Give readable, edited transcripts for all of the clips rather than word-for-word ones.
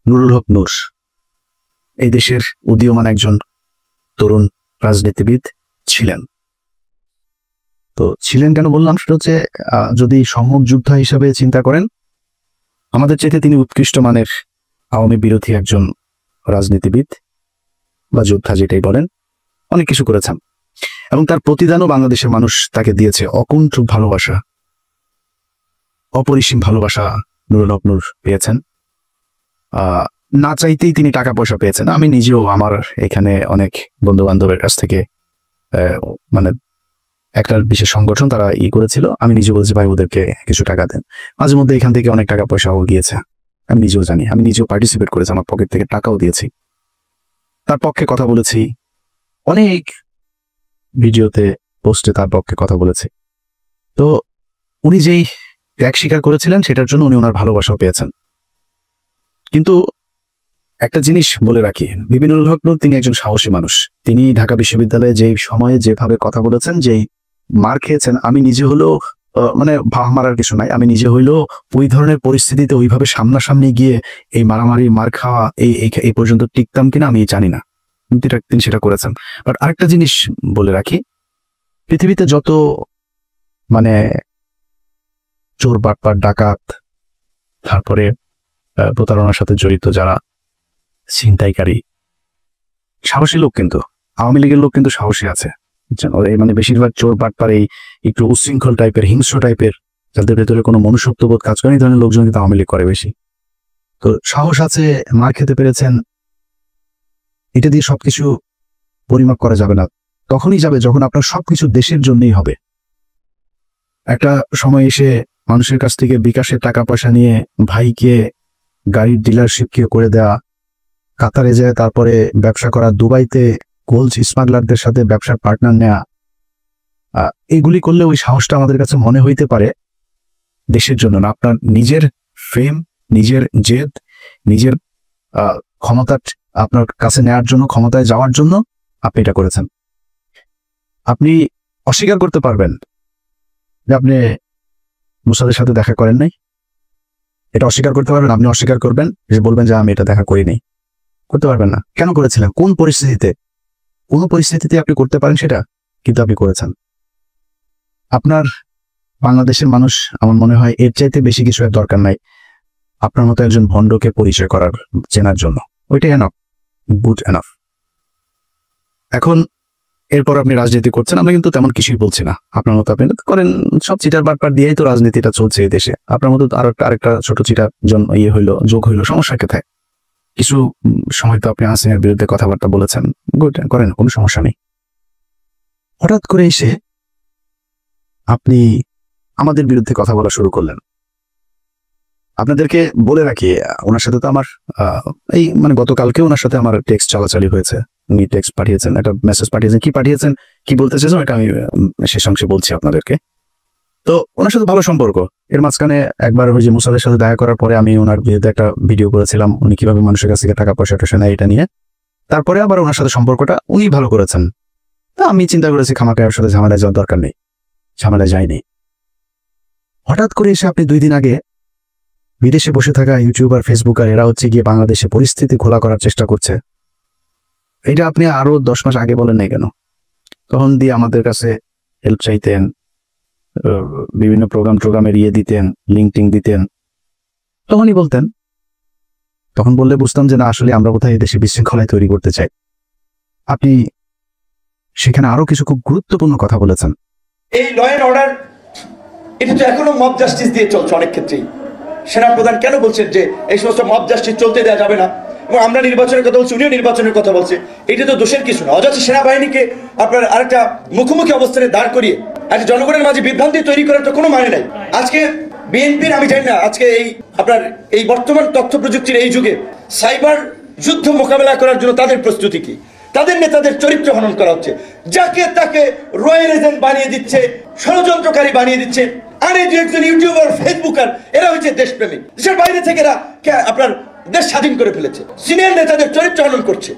নুরুল হক নূর এই দেশের উদীয়মান একজন তরুণ রাজনীতিবিদ ছিলেন। তো ছিলেন কেন বললাম, সেটা হচ্ছে যদি সম্মুখ যোদ্ধা হিসাবে চিন্তা করেন, আমাদের চাইতে তিনি উৎকৃষ্ট মানের আওয়ামী বিরোধী একজন রাজনীতিবিদ বা যোদ্ধা যেটাই বলেন, অনেক কিছু করেছেন এবং তার প্রতিদানও বাংলাদেশের মানুষ তাকে দিয়েছে। অকুণ্ঠ ভালোবাসা, অপরিসীম ভালোবাসা নুরুল হক নূর পেয়েছেন। না চাইতেই তিনি টাকা পয়সা পেয়েছেন। আমি নিজেও আমার এখানে অনেক বন্ধু বান্ধবের কাছ থেকে মানে একটা বিশেষ সংগঠন তারা করেছিল, আমি নিজে বলছি ভাই ওদেরকে কিছু টাকা দেন। মাঝে মধ্যে এখান থেকে অনেক টাকা পয়সাও গিয়েছে, আমি নিজেও জানি। আমি নিজেও পার্টিসিপেট করেছি, আমার পকেট থেকে টাকাও দিয়েছি, তার পক্ষে কথা বলেছি, অনেক ভিডিওতে পোস্টে তার পক্ষে কথা বলেছি। তো উনি যেই ত্যাগ স্বীকার করেছিলেন সেটার জন্য উনি ওনার ভালোবাসাও পেয়েছেন। কিন্তু একটা জিনিস বলে রাখি, বিপিনুল হক নূর তিনি একজন সাহসী মানুষ। তিনি ঢাকা বিশ্ববিদ্যালয়ে যেই সময়ে যেভাবে কথা বলেছেন, যেই মার খেয়েছেন, আমি নিজে হলেও মানে ভাব মারার কিছু নাই, আমি নিজে হইলেও ওই ধরনের পরিস্থিতিতে ওইভাবে সামনাসামনি গিয়ে এই মারামারি মার খাওয়া এই পর্যন্ত টিকতাম কিনা আমি জানি না, তিনি সেটা করেছেন। বাট আরেকটা জিনিস বলে রাখি, পৃথিবীতে যত মানে চোর বাটপার ডাকাত, তারপরে প্রতারণার সাথে জড়িত যারা ছিনতাইকারী, সাহসী লোক কিন্তু আওয়ামী লীগের লোক কিন্তু সাহসী আছে, মানে বেশিরভাগ চোর বাটপার এই একটু উচ্ছৃঙ্খল টাইপের, হিংস্র টাইপের, যাদের ভেতরে কোনো মনুষ্যত্ববোধ কাজ করে, এই ধরনের লোকজন কিন্তু আওয়ামী লীগ করে বেশি। তো সাহস আছে, মার খেতে পেরেছেন, এটা দিয়ে সবকিছু পরিমাপ করা যাবে না। তখনই যাবে যখন আপনার সবকিছু দেশের জন্যই হবে। একটা সময় এসে মানুষের কাছ থেকে বিকাশের টাকা পয়সা নিয়ে ভাইকে গাড়ির ডিলারশিপকে করে দেয়া, কাতারে যায় তারপরে ব্যবসা করা, দুবাইতে গোল্ড স্মাগলারদের সাথে ব্যবসার পার্টনার নেয়া, এগুলি করলে ওই সাহসটা আমাদের কাছে মনে হইতে পারে দেশের জন্য না, আপনার নিজের ফেম, নিজের জেদ, নিজের ক্ষমতা আপনার কাছে নেয়ার জন্য, ক্ষমতায় যাওয়ার জন্য আপনি এটা করেছেন। আপনি অস্বীকার করতে পারবেন যে আপনি মুসাদের সাথে দেখা করেন নাই, এটা অস্বীকার করতে পারবেন। আপনি অস্বীকার করবেন, যে বলবেন যে আমি এটা দেখা করিনি, করতে পারবেন না। কেন করেছিলেন, কোন পরিস্থিতিতে? কোন পরিস্থিতিতে আপনি করতে পারেন সেটা, কিন্তু আপনি করেছেন। আপনার বাংলাদেশের মানুষ আমার মনে হয় এর চাইতে বেশি কিছু এর দরকার নাই আপনার মতো একজন ভণ্ডকে পরিচয় করার, চেনার জন্য। ওইটাই এনাফ, গুড এনাফ। এখন এরপর আপনি রাজনীতি করছেন, আমরা কিন্তু তেমন কিছুই বলছি না। আপনার মতো আপনি করেন, সব চিটার বাটপার দিয়েই তো রাজনীতিটা চলছে এই দেশে। আপনার মতো আরেকটা ছোট চিটার যোগ হইলো, সমস্যা কোথায়? কিছু সময় তো আপনি হাসিনার বিরুদ্ধে কথাবার্তা বলেছেন, গুড, করেন, কোনো সমস্যা নেই। হঠাৎ করে এসে আপনি আমাদের বিরুদ্ধে কথা বলা শুরু করলেন। আপনাদেরকে বলে রাখি, ওনার সাথে তো আমার এই মানে গতকালকে ওনার সাথে আমার টেক্সট চালাচালি হয়েছে। উনি টেক্সট পাঠিয়েছেন, একটা মেসেজ পাঠিয়েছেন, কি বলতে চেয়েছেন এটা আমি শেষ অংশে বলছি আপনাদেরকে। তো ওনার সাথে ভালো সম্পর্ক। এর মাঝখানে একবার ওই যে মুসাদের সাথে দেখা করার পরে আমি ওনার বিরুদ্ধে একটা ভিডিও করেছিলাম, উনি কিভাবে মানুষের কাছ থেকে টাকা পয়সা নেয় এটা নিয়ে। তারপরে আবার ওনার সাথে সম্পর্কটা উনি ভালো করেছেন। তা আমি চিন্তা করেছি খামাকা ওর সাথে ঝামেলায় যাওয়ার দরকার নেই, ঝামেলায় যায়নি। হঠাৎ করে এসে আপনি 2 দিন আগে বিদেশে বসে থাকা ইউটিউবার, ফেসবুকার এরা হচ্ছে গিয়ে বাংলাদেশে পরিস্থিতি খোলা করার চেষ্টা করছে, এটা আপনি আরো 10 মাস আগে বলেন নাই কেন? তখন দিয়ে আমাদের কাছে হেল্প চাইতেন, বিভিন্ন প্রোগ্রামের দিতেন, লিঙ্ক দিতেন, তখনই বলতেন। তখন বললে বুঝতাম যে না, আসলে আমরা কোথায় এই দেশে বিশৃঙ্খলায় তৈরি করতে চাই। আপনি সেখানে আরো কিছু খুব গুরুত্বপূর্ণ কথা বলেছেন। এই ল এন্ড অর্ডার, এটা তো এখনো মব জাস্টিস দিয়ে চলছে অনেক ক্ষেত্রেই। সেনাপ্রধান কেন বলছেন যে এই সমস্ত মব জাস্টিস চলতে দেওয়া যাবে না, এবং আমরা নির্বাচনের কথা বলছি, উনিও নির্বাচনের কথা বলছে। এটা তো দোষের কিছু না। অযথা সেনাবাহিনীকে আপনার আরেকটা মুখোমুখি অবস্থানে দাঁড় করিয়ে আজকে জনগণের মাঝে বিভ্রান্তি তৈরি করার তো কোনো মানে নাই। আজকে বিএনপির, আমি জানি না আজকে এই বর্তমান তথ্য প্রযুক্তির এই যুগে সাইবার যুদ্ধ মোকাবেলা করার জন্য তাদের প্রস্তুতি কি? তাদের নেতাদের চরিত্র হনন করা হচ্ছে, যাকে তাকে রয়্যাল এজেন্ট বানিয়ে দিচ্ছে, ষড়যন্ত্রকারী বানিয়ে দিচ্ছে। আর এই যে একজন ইউটিউবার, ফেসবুকার, এরা হচ্ছে দেশপ্রেমিক। দেশের বাইরে থেকে এরা আপনার দেশ স্বাধীন করে ফেলেছে, সিনিয়র নেতাদের চরিত্র হনন করছে।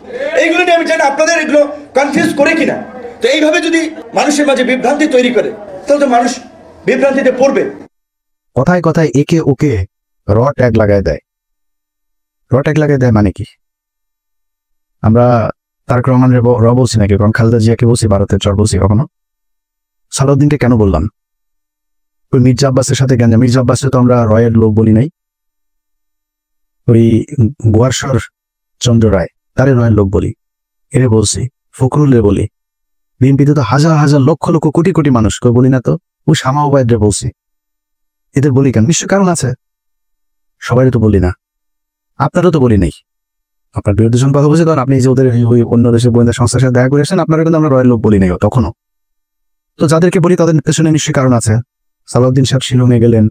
এইগুলো নিয়ে আমি জানি আপনাদের এগুলো কনফিউজ করে কিনা। তো এইভাবে যদি মানুষের মাঝে বিভ্রান্তি তৈরি করে, তাহলে তো মানুষ বিভ্রান্তিতে পড়বে। কথায় কথায় একে ওকে র ট্যাগ লাগায় দেয়। ট্যাগ লাগাই দেয় মানে কি? আমরা তারেক রহমানের বলছি নাকি, কারণ খালেদা জিয়াকে বলছি, ভারতের চর বলছি কখনো? সালাউদ্দিনকে কেন বললাম? ওই মির্জা আব্বাসের সাথে কেন? মির্জা আব্বাসে তো আমরা রয়ের লোক বলি নাই, ওই গোয়ারশর চন্দ্র রায় তারে রয়ের লোক বলি, এরে বলছি, ফখরুলের বলি। বিএনপিতে তো হাজার হাজার লক্ষ লক্ষ কোটি কোটি মানুষ, কেউ বলি না তো? ওই শামা ওবায়দরে বলছি, এদের বলি কেন? নিশ্চয় কারণ আছে, সবাই তো বলি না, আপনারও তো বলি নাই। আপনার বিরুদ্ধে যখন কথা বলছি তখন আপনি যে ওদের ওই অন্য দেশের গোয়েন্দা সংস্থার সাথে দেখা করে আসেন, আপনারা কিন্তু আমরা রয়ের লোক বলি নাই তখনও। তো যাদেরকে বলি তাদের পেছনে নিশ্চয়ই কারণ আছে। সালাউদ্দিন সাহেব শিলংয়ে গেলেন,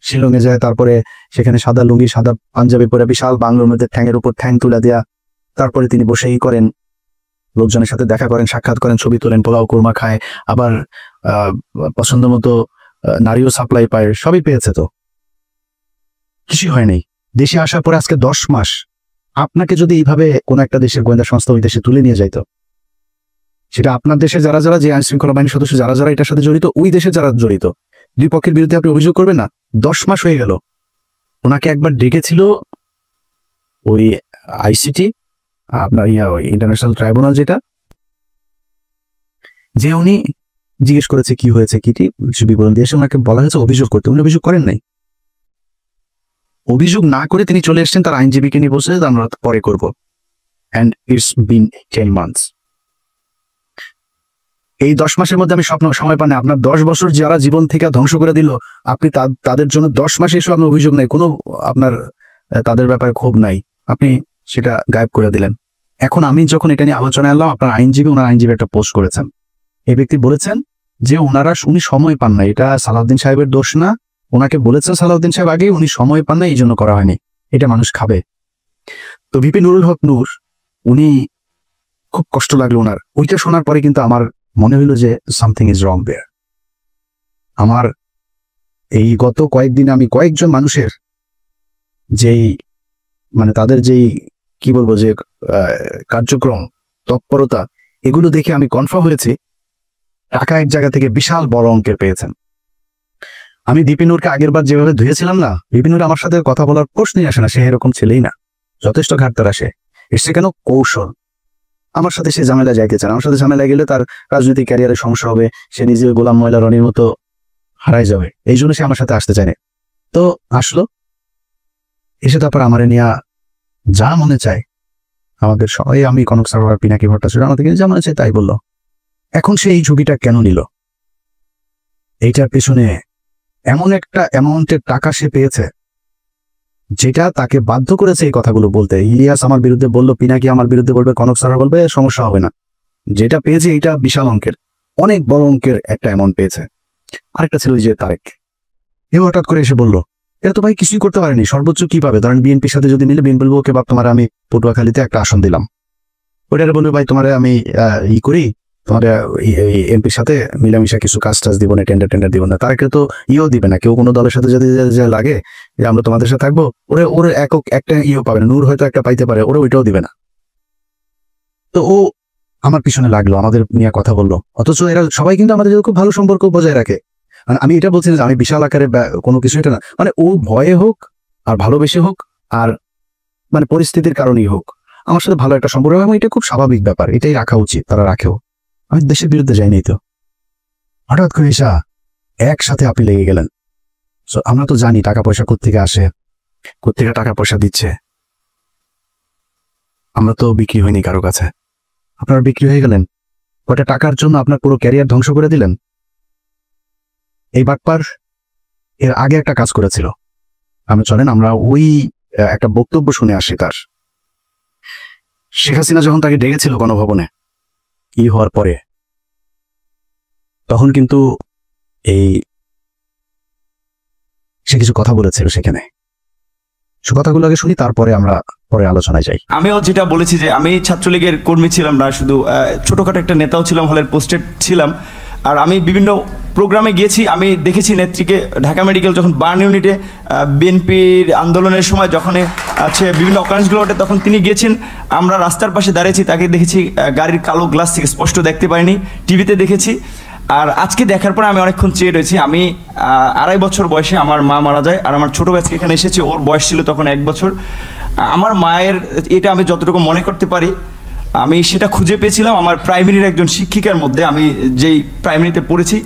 শিলংয়ে যায়, তারপরে সেখানে সাদা লুঙ্গি সাদা পাঞ্জাবি পরে বিশাল বাংলোর মধ্যে ঠ্যাঙের উপর ঠ্যাং তুলে দেয়া, তারপরে তিনি বসেই করেন, লোকজনের সাথে দেখা করেন, সাক্ষাৎ করেন, ছবি তোলেন, পোলাও কোরমা খায়, আবার পছন্দ মতো নারীও সাপ্লাই পায়, সবই পেয়েছে। তো কিছুই হয় নাই। দেশে আসার পরে আজকে 10 মাস আপনাকে যদি এইভাবে কোন একটা দেশের গোয়েন্দা সংস্থা ওই দেশে তুলে নিয়ে যাইতো, সেটা আপনার দেশে যারা যারা, যে আইন শৃঙ্খলা বাহিনীর সদস্য যারা যারা এটার সাথে জড়িত, ওই দেশে যারা জড়িত, দুই পক্ষের বিরুদ্ধে আপনি অভিযোগ করবেন না? 10 মাস হয়ে গেল। ওনাকে একবার ডেকেছিল ওই আইসিটি, আপনার ইন্টারন্যাশনাল ট্রাইব্যুনাল, যেটা, যে উনি জিজ্ঞেস করেছে কি হয়েছে, কি বিবরণ দিয়েছে, ওনাকে বলা হয়েছে অভিযোগ করতে, উনি অভিযোগ করেন নাই। অভিযোগ না করে তিনি চলে এসেছেন, তার আইনজীবীকে নিয়ে বসে আমরা পরে করবো। And it's been 10 months. এই 10 মাসের মধ্যে আমি সময় পান, আপনার 10 বছর যারা জীবন থেকে ধ্বংস করে দিল, আপনি তাদের জন্য 10 মাসে এসে আপনার অভিযোগ নাই, কোনো আপনার তাদের ব্যাপারে ক্ষোভ নাই, আপনি সেটা গায়েব করে দিলেন। এখন আমি যখন এটা নিয়ে আলোচনায় এলাম, আপনার আইনজীবী, ওনার আইনজীবী একটা পোস্ট করেছেন, এই ব্যক্তি বলেছেন যে ওনারা উনি সময় পান না, এটা সালাউদ্দিন সাহেবের দোষ না, ওনাকে বলেছেন সালাউদ্দিন সাহেব আগে, উনি সময় পান না, এই জন্য করা হয়নি, এটা মানুষ খাবে। তো ভিপি নুরুল হক নূর, উনি খুব কষ্ট লাগলো ওনার, ওইটা শোনার পরে কিন্তু আমার মনে হইল যে সামথিং ইজ রং দেয়ার। আমার এই গত কয়েকদিন আমি কয়েকজন মানুষের যেই মানে তাদের যেই কি বলবো যে কার্যক্রম, তৎপরতা, এগুলো দেখে আমি কনফার্ম হয়েছি টাকা এক জায়গা থেকে বিশাল বড় অঙ্কের পেয়েছেন। আমি বিপিনুরকে আগের বার যেভাবে ধুয়েছিলাম না, বিপিনুর আমার সাথে কথা বলার প্রশ্নই আসে না, সে এরকম ছেলেই না, যথেষ্ট ঘাটতার আসে, এসছে কেন কৌশল। আমার সাথে সে ঝামেলা যাইতে চান, আমার সাথে ঝামেলা গেলে তার রাজনৈতিক ক্যারিয়ারের সমস্যা হবে, সে নিজে গোলাম ময়লা রনির মতো হারাই যাবে, এই জন্য সে আমার সাথে আসতে চায় না। তো আসলো, এসে তারপর আমার নিয়ে যা মনে চায়, আমাদের সবাই, আমি কনক সারোয়ার, পিনাকি ভট্টাচার্য, আমাদের যা মনে চায় তাই বললো। এখন সে এই ঝুঁকিটা কেন নিল? এইটার পেছনে এমন একটা অ্যামাউন্টের টাকা সে পেয়েছে যেটা তাকে বাধ্য করেছে এই কথাগুলো বলতে। ইলিয়াস আমার বিরুদ্ধে বললো, পিনাকি আমার বিরুদ্ধে বলবে, কনক সারোয়ার বলবে, সমস্যা হবে না। যেটা পেয়েছে এটা বিশাল অঙ্কের, অনেক বড় অঙ্কের একটা অ্যামাউন্ট পেয়েছে। আরেকটা ছিল যে তারেক, এ হঠাৎ করে এসে বললো, এটা তো ভাই কিছুই করতে পারেনি, সর্বোচ্চ কি পাবে? ধরেন বিএনপির সাথে যদি মিলে, বিএনপি বলবো ওকে বাপ তোমার আমি পটুয়াখালীতে একটা আসন দিলাম, ওইটারে বলবে ভাই তোমার আমি করি, তোমার এমপির সাথে মিলামিশা কিছু কাজ টাজ দিব না, টেন্ডার দিব না। তারকে তো দিবে না, কেউ কোনো দলের সাথে যদি লাগে যে আমরা তোমাদের সাথে থাকবো, ওর একক একটা পাবে না, নূর হয়তো একটা পাইতে পারে, ওরা ওইটাও দিবে না। তো ও আমার পিছনে লাগলো, আমাদের নিয়ে কথা বললো, অথচ এরা সবাই কিন্তু আমাদের খুব ভালো সম্পর্ক বজায় রাখে। মানে আমি এটা বলছি না যে আমি বিশাল আকারে কোনো কিছু, এটা না, মানে ও ভয়ে হোক আর ভালোবেসে হোক আর মানে পরিস্থিতির কারণেই হোক, আমার সাথে ভালো একটা সম্পর্ক, এবং এটা খুব স্বাভাবিক ব্যাপার, এটাই রাখা উচিত, তারা রাখেও। আমি দেশের বিরুদ্ধে যাইনি। তো হঠাৎ করে এসা একসাথে আপনি লেগে গেলেন। আমরা তো জানি টাকা পয়সা কোত্থেকে আসে, কোত্থেকে টাকা পয়সা দিচ্ছে, আমরা তো বিক্রি হয়নি কারো কাছে। আপনারা বিক্রি হয়ে গেলেন, কয়টা টাকার জন্য আপনার পুরো ক্যারিয়ার ধ্বংস করে দিলেন। এই বাটপার এর আগে একটা কাজ করেছিল, আমি চলেন আমরা ওই একটা বক্তব্য শুনে আসি তার। শেখ হাসিনা যখন তাকে ডেকেছিল গণভবনে কি হওয়ার পরে, তখন কিন্তু সে কিছু কথা বলেছিল সেখানে, সে কথাগুলো আগে শুনি, তারপরে আমরা পরে আলোচনায় যাই। আমিও যেটা বলেছি যে আমি ছাত্রলীগের কর্মী ছিলাম না, শুধু ছোটখাটো একটা নেতাও ছিলাম, হলের পোস্টেড ছিলাম। আর আমি বিভিন্ন প্রোগ্রামে গিয়েছি, আমি দেখেছি নেত্রীকে ঢাকা মেডিকেল যখন বার্ন ইউনিটে বিএনপির আন্দোলনের সময় যখন আছে বিভিন্ন অকারেন্সগুলো ওঠে, তখন তিনি গিয়েছেন, আমরা রাস্তার পাশে দাঁড়িয়েছি, তাকে দেখেছি গাড়ির কালো গ্লাস থেকে স্পষ্ট দেখতে পাইনি, টিভিতে দেখেছি। আর আজকে দেখার পর আমি অনেকক্ষণ চেয়ে রয়েছি। আমি 2.5 বছর বয়সে আমার মা মারা যায়, আর আমার ছোট ভাইকে এখানে এসেছে, ওর বয়স ছিল তখন 1 বছর। আমার মায়ের এটা আমি যতটুকু মনে করতে পারি, আমি সেটা খুঁজে পেয়েছিলাম আমার প্রাইমারির একজন শিক্ষিকার মধ্যে, আমি যেই প্রাইমারিতে পড়েছি।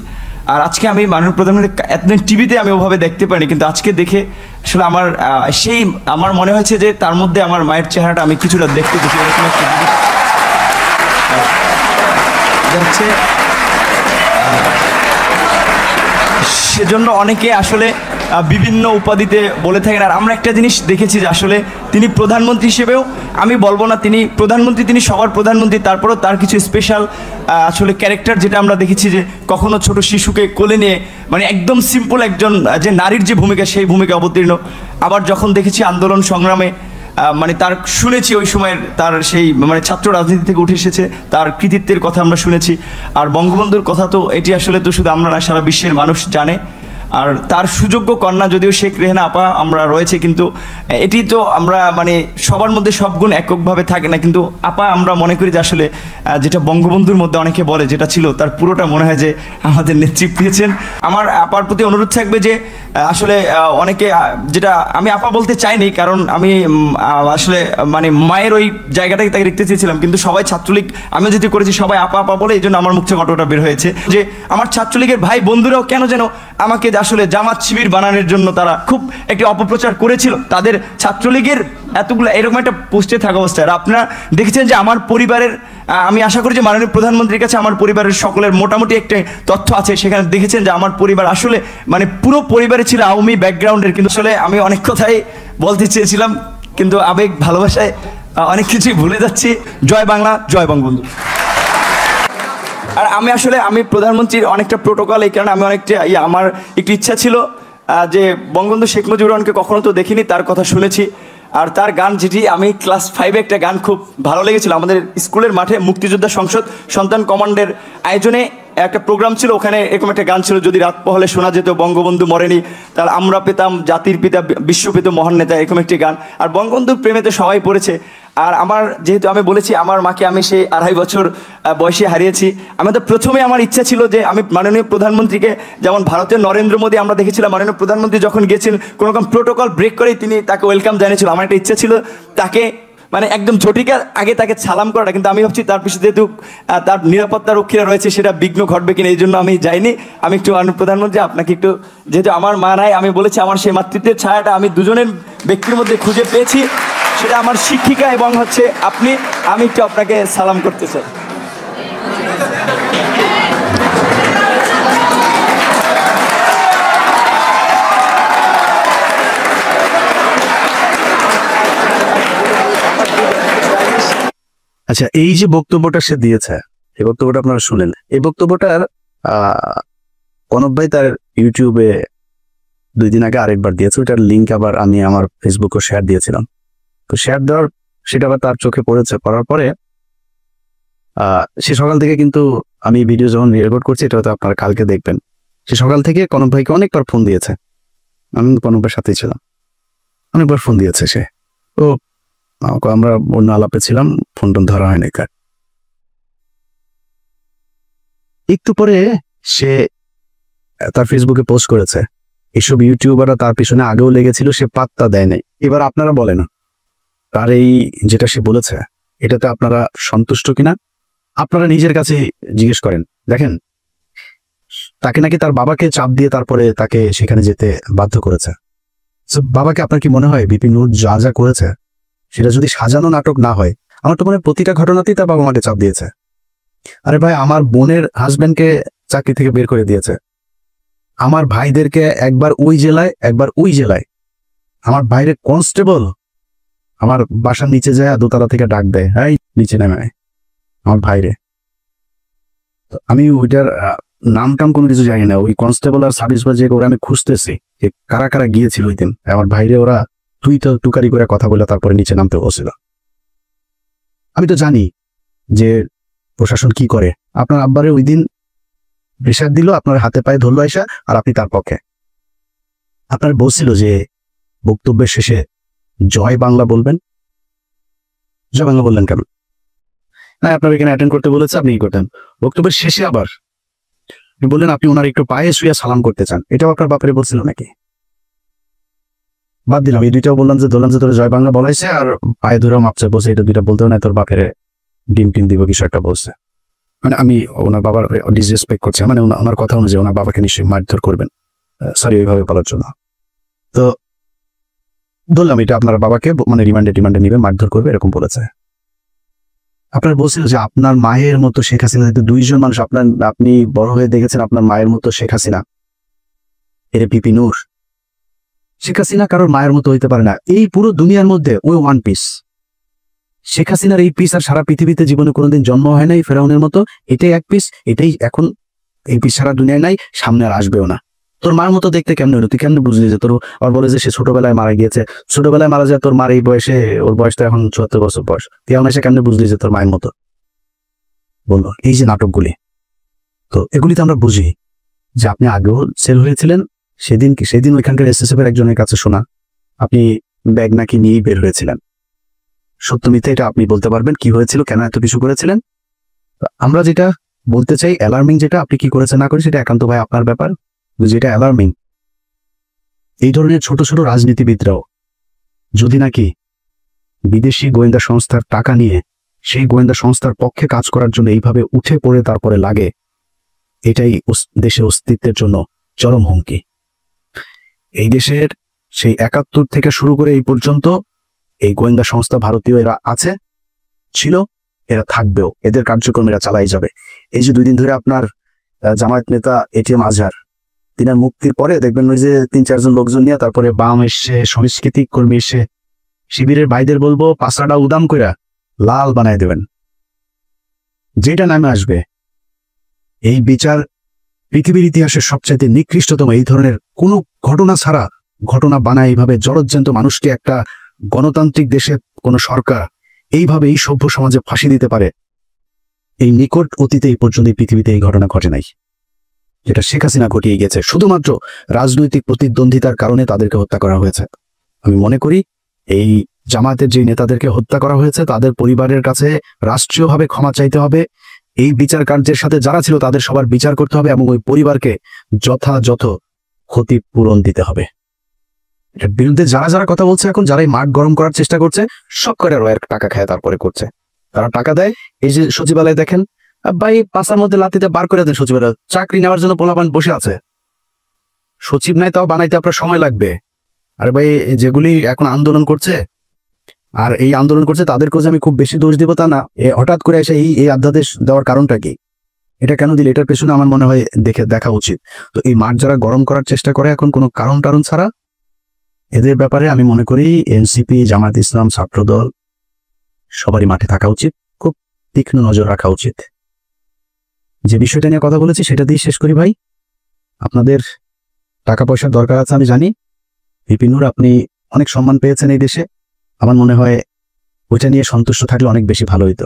আর আজকে আমি মাননীয় প্রধানমন্ত্রী এতদিন টিভিতে আমি ওভাবে দেখতে পারিনি, কিন্তু আজকে দেখে আসলে আমার মনে হয়েছে যে তার মধ্যে আমার মায়ের চেহারাটা আমি কিছুটা দেখতে পেয়েছি। এরকম একটা জিনিস হচ্ছে, সেজন্য অনেকে আসলে বিভিন্ন উপাধিতে বলে থাকেন। আর আমরা একটা জিনিস দেখেছি যে আসলে তিনি প্রধানমন্ত্রী হিসেবেও, আমি বলবো না তিনি প্রধানমন্ত্রী, তিনি সবার প্রধানমন্ত্রী, তারপরেও তার কিছু স্পেশাল আসলে ক্যারেক্টার যেটা আমরা দেখেছি, যে কখনো ছোট শিশুকে কোলে নিয়ে মানে একদম সিম্পল একজন যে নারীর যে ভূমিকা, সেই ভূমিকা অবতীর্ণ। আবার যখন দেখেছি আন্দোলন সংগ্রামে মানে তার শুনেছি ওই সময়ের তার সেই মানে ছাত্র রাজনীতি থেকে উঠে এসেছে, তার কৃতিত্বের কথা আমরা শুনেছি। আর বঙ্গবন্ধুর কথা তো এটি আসলে তো শুধু আমরা না, সারা বিশ্বের মানুষ জানে। আর তার সুযোগ্য কন্যা যদিও শেখ রেহানা আপা আমরা রয়েছে, কিন্তু এটি তো আমরা মানে সবার মধ্যে সব গুণ এককভাবে থাকে না, কিন্তু আপা আমরা মনে করি যে আসলে যেটা বঙ্গবন্ধুর মধ্যে অনেকে বলে যেটা ছিল, তার পুরোটা মনে হয় যে আমাদের নেতৃত্ব পেয়েছেন। আমার আপার প্রতি অনুরোধ থাকবে যে আসলে অনেকে যেটা আমি আপা বলতে চাইনি, কারণ আমি আসলে মানে মায়ের ওই জায়গাটাকে তাকে দেখতে চেয়েছিলাম, কিন্তু সবাই ছাত্রলীগ আমিও যেটি করেছি সবাই আপা আপা বলে, এই জন্য আমার মুখ থেকে অটোটা বের হয়েছে যে আমার ছাত্রলীগের ভাই বন্ধুরাও কেন যেন আমাকে আসলে জামাত শিবির বানানোর জন্য তারা খুব একটি অপপ্রচার করেছিল তাদের ছাত্রলীগের এতগুলো এরকম একটা পোস্টে থাকা অবস্থায়। আর আপনারা দেখেছেন যে আমার পরিবারের, আমি আশা করি যে মাননীয় প্রধানমন্ত্রীর কাছে আমার পরিবারের সকলের মোটামুটি একটা তথ্য আছে, সেখানে দেখেছেন যে আমার পরিবার আসলে মানে পুরো পরিবারে ছিল আওয়ামী ব্যাকগ্রাউন্ডের। কিন্তু আসলে আমি অনেক কথাই বলতে চেয়েছিলাম, কিন্তু আবেগ ভালোবাসায় অনেক কিছুই ভুলে যাচ্ছি। জয় বাংলা, জয় বঙ্গবন্ধু। আর আমি প্রধানমন্ত্রীর অনেকটা প্রোটোকল, এই কারণে আমি অনেকটা আমার একটু ইচ্ছা ছিল যে বঙ্গবন্ধু শেখ মুজিবুর রহমানকে কখনো তো দেখিনি, তার কথা শুনেছি। আর তার গান যেটি আমি ক্লাস 5-এ একটা গান খুব ভালো লেগেছিল, আমাদের স্কুলের মাঠে মুক্তিযোদ্ধা সংসদ সন্তান কমান্ডের আয়োজনে একটা প্রোগ্রাম ছিল, ওখানে এরকম একটা গান ছিল, যদি রাত পহলে শোনা যেত বঙ্গবন্ধু মরেনি, তাহলে আমরা পেতাম জাতির পিতা বিশ্বপিত মহান নেতা, এরকম একটি গান। আর বঙ্গবন্ধুর প্রেমেতে সবাই পড়েছে। আর আমার যেহেতু আমি বলেছি আমার মাকে আমি সেই 2.5 বছর বয়সে হারিয়েছি, আমাদের প্রথমে আমার ইচ্ছা ছিল যে আমি মাননীয় প্রধানমন্ত্রীকে, যেমন ভারতের নরেন্দ্র মোদী আমরা দেখেছিলাম মাননীয় প্রধানমন্ত্রী যখন গিয়েছিলেন কোনো রকম প্রোটোকল ব্রেক করেই তিনি তাকে ওয়েলকাম জানিয়েছিল। আমার একটা ইচ্ছা ছিল তাকে মানে একদম ঝটিকার আগে তাকে সালাম করাটা, কিন্তু আমি ভাবছি তার পিছনে যেহেতু তার নিরাপত্তা রক্ষীরা রয়েছে সেটা বিঘ্ন ঘটবে কিনা, এই জন্য আমি যাইনি। আমি একটু মাননীয় প্রধানমন্ত্রী আপনাকে একটু, যেহেতু আমার মা নাই, আমি বলেছি আমার সেই মাতৃত্বের ছায়াটা আমি দুজনের ব্যক্তির মধ্যে খুঁজে পেয়েছি, সেটা আমার শিক্ষিকা এবং হচ্ছে আপনি, আমি একটু আপনাকে সালাম করতে চাই। আচ্ছা, এই যে বক্তব্যটা সে দিয়েছে, এই বক্তব্যটা আপনারা শুনেন। এই বক্তব্যটার কনক ভাই তার ইউটিউবে 2 দিন আগে আরেকবার দিয়েছে, ওটার লিঙ্ক আবার আমি আমার ফেসবুকে শেয়ার দিয়েছিলাম। তো শেয়ার দেওয়ার সেটা আবার তার চোখে পড়েছে, পড়ার পরে সে সকাল থেকে, কিন্তু আমি ভিডিও যখন রেকর্ড করছি এটা হয়তো আপনারা কালকে দেখবেন, সে সকাল থেকে কনক ভাইকে অনেকবার ফোন দিয়েছে। আমি কনক ভাইয়ের সাথেই ছিলাম, অনেকবার ফোন দিয়েছে সে। তো আমরা অন্য আলাপে ছিলাম, ফোন টোন ধরা হয়নি কার। একটু পরে সে তার ফেসবুকে পোস্ট করেছে, এসব ইউটিউবাররা তার পিছনে আগেও লেগেছিল, সে পাত্তা দেয় নাই। এবার আপনারা বলেন, তার এই যেটা সে বলেছে এটাতে আপনারা সন্তুষ্ট কিনা? আপনারা নিজের কাছে জিজ্ঞেস করেন। দেখেন, তাকে নাকি তার বাবাকে চাপ দিয়ে তারপরে তাকে সেখানে যেতে বাধ্য করেছে। বাবাকে আপনার কি মনে হয় বিপিন নূর যা যা করেছে সেটা যদি সাজানো নাটক না হয়? আমার তো মনে হয় প্রতিটা ঘটনাতেই তার বাবা মাকে চাপ দিয়েছে। আরে ভাই, আমার বোনের হাজবেন্ডকে চাকরি থেকে বের করে দিয়েছে, আমার ভাইদেরকে একবার ওই জেলায় একবার ওই জেলায়, আমার বাইরে কনস্টেবল আমার বাসার নিচে যায় দোতলা থেকে ডাক দেয়, এই নিচে নেমে আমার ভাইরে। আমি ওইটার নাম টাম কোনো কিছু জানি না, ওই কনস্টেবল আর সাব ইন্সপেক্টর ওরা আমি খুঁজতেছি যে কারা কারা গিয়েছিল ওই দিন আমার ভাইরে, ওরা তুই তো টুকারি করে কথা বলে তারপরে নিচে নামতে বসছিল। আমি তো জানি যে প্রশাসন কি করে। আপনার আব্বারে ওই দিন প্রেশার দিল, আপনার হাতে পায়ে ধরলো আইসা, আর আপনি তার পক্ষে। আপনার বলছিল যে বক্তব্যের শেষে জয় বাংলা বলবেন, জয় বাংলা বললেন কেন? না, আপনার এখানে অ্যাটেন্ড করতে বলেছে, আপনি কি করতেন? বক্তব্যের শেষে আবার আপনি বললেন আপনি ওনার একটু পায়ে শুয়ে সালাম করতে চান, এটাও আপনার বাপরে বলছিল নাকি? বাদ দিলাম, এই দুইটাও বললাম যে তোর জয় বাংলা বলাইছে আর পায়ে ধরেও মাপছে বলছে, এটা দুইটা বলতেও না তোর বাপের ডিম টিম দিব কিছু একটা বলছে। মানে আমি ওনার বাবার ডিসরেসপেক্ট করছি, মানে ওনার কথা অনুযায়ী ওনার বাবাকে নিশ্চয়ই মারধর করবেন, সরি ওইভাবে বলার জন্য। তো বললাম এটা আপনার বাবাকে মানে রিমান্ডে নিবে, মারধর করবে এরকম বলেছে। আপনার বলছিল যে আপনার মায়ের মতো শেখ হাসিনা, দুইজন মানুষ আপনি বড় হয়ে দেখেছেন আপনার মায়ের মতো শেখ হাসিনা, এর পিপি নূর। শেখ হাসিনা কারোর মায়ের মতো হইতে পারে না, এই পুরো দুনিয়ার মধ্যে ওই ওয়ান পিস। শেখ হাসিনার এই পিস আর সারা পৃথিবীতে জীবনে কোনোদিন জন্ম হয় নাই ফেরাউনের মতো, এটাই এক পিস, এটাই এখন এই পিস সারা দুনিয়ায় নাই, সামনে আর আসবেও না। তোর মার মতো দেখতে কেমন হলো, তুই কেমন বুঝলি যে তোর, আর বলে যে সে ছোটবেলায় মারা গিয়েছে, ছোটবেলায় মারা যায় তোর মার এই বয়সে, ওর বয়স তো এখন ৭৪ বছর বয়স, তুই এখন এসে কেমন বুঝলি যে তোর মায়ের মতো? বললো এই যে নাটকগুলি, তো এগুলিতে আমরা বুঝি যে আপনি আগেও সেল হয়েছিলেন, সেদিন ওইখানকার এসএসএফ এর একজনের কাছে শোনা আপনি ব্যাগ নাকি নিয়েই বের হয়েছিলেন। সত্য মিথ্যা এটা আপনি বলতে পারবেন, কি হয়েছিল, কেন এত কিছু করেছিলেন। আমরা যেটা বলতে চাই, অ্যালার্মিং যেটা আপনি কি করেছেন না করেছেন সেটা একান্ত ভাই আপনার ব্যাপার, যেটা অ্যালার্মিং এই ধরনের ছোট ছোট রাজনীতিবিদরাও যদি নাকি বিদেশি গোয়েন্দা সংস্থার টাকা নিয়ে সেই গোয়েন্দা সংস্থার পক্ষে কাজ করার জন্য এইভাবে উঠে পড়ে তারপরে লাগে, এটাই দেশের অস্তিত্বের জন্য চরম হুমকি। এই দেশের সেই ৭১ থেকে শুরু করে এই পর্যন্ত এই গোয়েন্দা সংস্থা ভারতীয় এরা আছে, ছিল, এরা থাকবেও, এদের কার্যক্রম এরা চালাই যাবে। এই যে 2 দিন ধরে আপনার জামায়াত নেতা এটিএম আজহার, তিনার মুক্তির পরে দেখবেন ওই যে ৩-৪ জন লোকজন নিয়ে তারপরে বাম এসে, সাংস্কৃতিক কর্মী এসে, শিবিরের ভাইদের বলবো পাছাটা উদাম কইরা লাল বানায় দেবেন, যেটা নামে আসবে এই বিচার পৃথিবীর ইতিহাসের সবচাইতে নিকৃষ্টতম। এই ধরনের কোনো ঘটনা ছাড়া ঘটনা বানায় এইভাবে জড়জ্যান্ত মানুষকে একটা গণতান্ত্রিক দেশে কোনো সরকার এইভাবে এই সভ্য সমাজে ফাঁসি দিতে পারে, এই নিকট অতীতে এই পর্যন্ত পৃথিবীতে এই ঘটনা ঘটে নাই, যেটা শেখ হাসিনা ঘটিয়ে গেছে। শুধুমাত্র রাজনৈতিক প্রতিদ্বন্দ্বিতার কারণে তাদেরকে হত্যা করা হয়েছে। আমি মনে করি এই জামায়াতের যে নেতাদেরকে হত্যা করা হয়েছে তাদের পরিবারের কাছে রাষ্ট্রীয়ভাবে ক্ষমা চাইতে হবে, এই বিচার কার্যের সাথে যারা ছিল তাদের সবার বিচার করতে হবে এবং ওই পরিবারকে যথাযথ ক্ষতিপূরণ দিতে হবে। এর বিরুদ্ধে যারা যারা কথা বলছে এখন, যারাই মাঠ গরম করার চেষ্টা করছে, সব করে রয়ের টাকা খায় তারপরে করছে, তারা টাকা দেয়। এই যে সচিবালয় দেখেন ভাই, পাশার মধ্যে লাতিতে বার করে দেন সচিবালয়, চাকরি নেওয়ার জন্য পোলাপান বসে আছে, সচিব নাই তাও বানাইতে আপনার সময় লাগবে। আর ভাই যেগুলি এখন আন্দোলন করছে আর এই আন্দোলন করছে তাদেরকেও যে আমি খুব বেশি দোষ দিব তা না, হঠাৎ করে এসে এই অধ্যাদেশ দেওয়ার কারণটা কি, এটা কেন দিল, এটার পেছনে আমার মনে হয় দেখা উচিত। তো এই মাঠ যারা গরম করার চেষ্টা করে এখন কোনো কারণ ছাড়া, এদের ব্যাপারে আমি মনে করি এনসিপি, জামায়াত ইসলাম, ছাত্রদল সবারই মাঠে থাকা উচিত, খুব তীক্ষ্ণ নজর রাখা উচিত। যে বিষয়টা নিয়ে কথা বলেছি সেটা দিয়ে শেষ করি ভাই। আপনাদের টাকা পয়সার দরকার আছে আমি জানি, ভিপি নূর আপনি অনেক সম্মান পেয়েছেন এই দেশে, আমার মনে হয় ওইটা নিয়ে সন্তুষ্ট থাকলে অনেক বেশি ভালো হইতো।